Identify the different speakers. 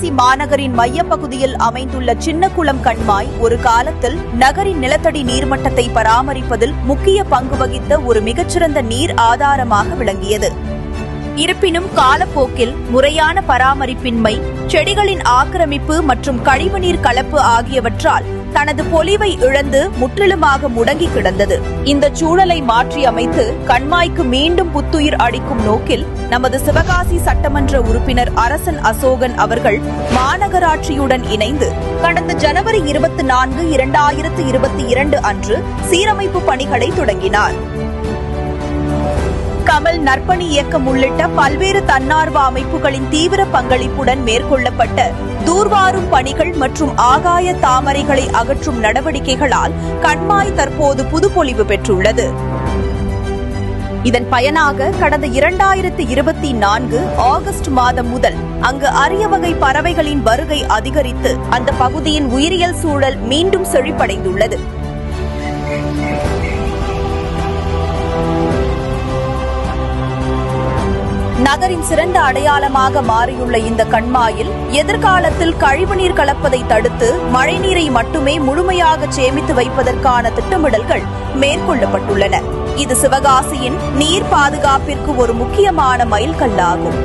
Speaker 1: சிவகாசி மாநகரின் மையப்பகுதியில் அமைந்துள்ள சின்னக்குளம் கண்மாய் ஒரு காலத்தில் நகரின் நிலத்தடி நீர்மட்டத்தை பராமரிப்பதில் முக்கிய பங்கு வகித்த ஒரு மிகச்சிறந்த நீர் ஆதாரமாக விளங்கியது. இருப்பினும் காலப்போக்கில் முறையான பராமரிப்பின்மை, செடிகளின் ஆக்கிரமிப்பு மற்றும் கழிவுநீர் கலப்பு ஆகியவற்றால் தனது பொலிவை இழந்து முற்றிலுமாக முடங்கி கிடந்தது. இந்த சூழலை மாற்றியமைத்து கண்மாய்க்கு மீண்டும் புத்துயிர் அளிக்கும் நோக்கில் நமது சிவகாசி சட்டமன்ற உறுப்பினர் அரசன் அசோகன் அவர்கள் மாநகராட்சியுடன் இணைந்து கடந்த ஜனவரி 24, 2022 அன்று சீரமைப்பு பணிகளை தொடங்கினார். கமல் நற்பணி இயக்கம் உள்ளிட்ட பல்வேறு தன்னார்வ அமைப்புகளின் தீவிர பங்களிப்புடன் மேற்கொள்ளப்பட்ட தூர்வாரும் பணிகள் மற்றும் ஆகாய தாமரைகளை அகற்றும் நடவடிக்கைகளால் கண்மாய் தற்போது புதுப்பொலிவு பெற்றுள்ளது. இதன் பயனாக கடந்த 2024 ஆகஸ்ட் மாதம் முதல் அங்கு அரிய வகை பறவைகளின் வருகை அதிகரித்து அந்த பகுதியின் உயிரியல் சூழல் மீண்டும் செழிப்படைந்துள்ளது. நகரின் சிறந்த அடையாளமாக மாறியுள்ள இந்த கண்மாயில் எதிர்காலத்தில் கழிவுநீர் கலப்பதை தடுத்து மழைநீரை மட்டுமே முழுமையாக சேமித்து வைப்பதற்கான திட்டமிடல்கள் மேற்கொள்ளப்பட்டுள்ளன. இது சிவகாசியின் நீர் பாதுகாப்பிற்கு ஒரு முக்கியமான மைல்கல்லாகும்.